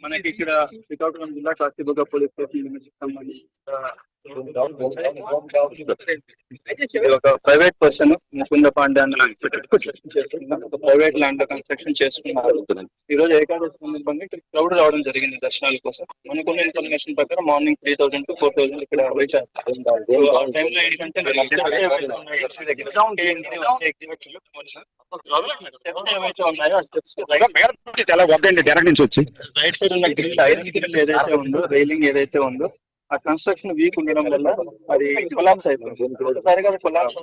మనకి ఇక్కడ శ్రీకాకుళం జిల్లా కాశీబుగ్గ పోలీస్ స్టేషన్ సంబంధించి ఒక ప్రైవేట్ పర్సన్ ముకుంద పాండే ఒక ప్రైవేట్ ల్యాండ్ లో కన్స్ట్రక్షన్ చేసుకున్నారు. ఈ రోజు ఏకాదశి సందర్భంగా ఇక్కడ క్రౌడ్ రావడం జరిగింది దర్శనాల కోసం. మనకున్న ఇన్ఫర్మేషన్ ప్రకారం మార్నింగ్ 3,000 to 4,000 ఇక్కడ వెయిట్ చేస్తారు. ఆ టైంలో ఏంటంటే రైట్ సైడ్ ఉన్న గ్రిల్ ఐరన్ గ్రిల్ ఏదైతే ఉందో, రైలింగ్ ఏదైతే ఉందో, ఆ కన్స్ట్రక్షన్ వీక్ ఉండడం వల్ల అది కొలాప్స్ అయిపోయింది. ఒకసారిగా కొలాప్స్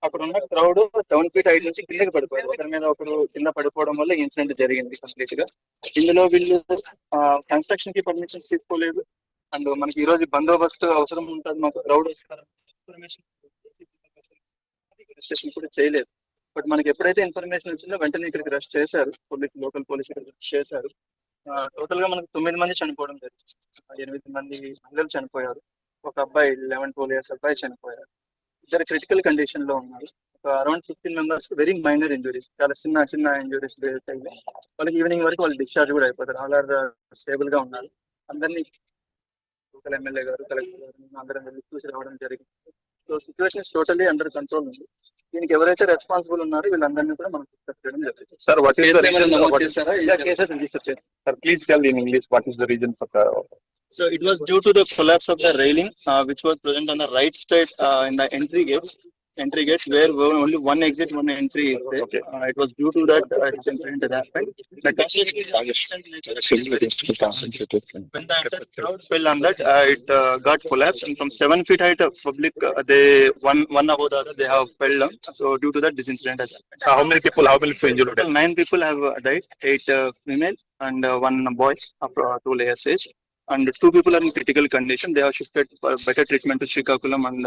అక్కడ ఉన్న క్రౌడ్ 7 feet హైట్ నుంచి కిందకి పడిపోయారు. ఒకరి మీద ఒకరు కింద పడిపోవడం వల్ల ఇన్సిడెంట్ జరిగింది కంప్లీట్ గా. ఇందులో వీళ్ళు కన్స్ట్రక్షన్ కి పర్మిషన్స్ తీసుకోలేదు. అండ్ మనకి ఈ రోజు బందోబస్తు అవసరం ఉంటుంది, మాకు క్రౌడ్ ఇన్వెస్టిగేషన్ కూడా చేయలేదు. బట్ మనకి ఎప్పుడైతే ఇన్ఫర్మేషన్ వచ్చిందో వెంటనే ఇక్కడికి రష్ చేశారు, లోకల్ పోలీస్ ఇక్కడ రష్ చేశారు. టోటల్ గా మనకు 9 మంది చనిపోవడం జరిగింది. 8 మంది మహిళలు చనిపోయారు. ఒక అబ్బాయి 11-12 years అబ్బాయి చనిపోయారు. ఇద్దరు క్రిటికల్ కండిషన్ లో ఉన్నారు. ఒక around 15 members very minor injuries, చాలా చిన్న చిన్న ఇంజురీస్ వాళ్ళకి ఈవినింగ్ వరకు వాళ్ళు డిశ్చార్జ్ కూడా అయిపోతారు. ఆల్ ఆర్ స్టేబుల్ గా ఉన్నారు. అందరినీ లోకల్ ఎమ్మెల్యే గారు, కలెక్టర్ గారు అందరం వెళ్ళి చూసి రావడం జరిగింది. So situation is totally under control ఉంది. దీనికి ఎవరైతే రెస్పాన్సిబుల్ ఉన్నారో వీళ్ళందరినీ కూడా మనం డిస్కస్ చేయడం జరుగుతుంది. Sir, what is the reason? Cases register చేశారు. Sir, please tell in English what is the reason for the. So it was due to the collapse of the railing, which was present on the right side in the entry gates, where only one exit, one entry is there. Okay. It was due to that incident that happened. The construction when the crowd fell on that, it got collapsed, and from 7 feet height of public, they one above the other, they have fell down. So due to that, this incident has happened. So how many people injured? 9 people have died, 8 female and 1 boy of 2 layers age. And 2 people are in critical condition. They are shifted for better treatment to Srikakulam and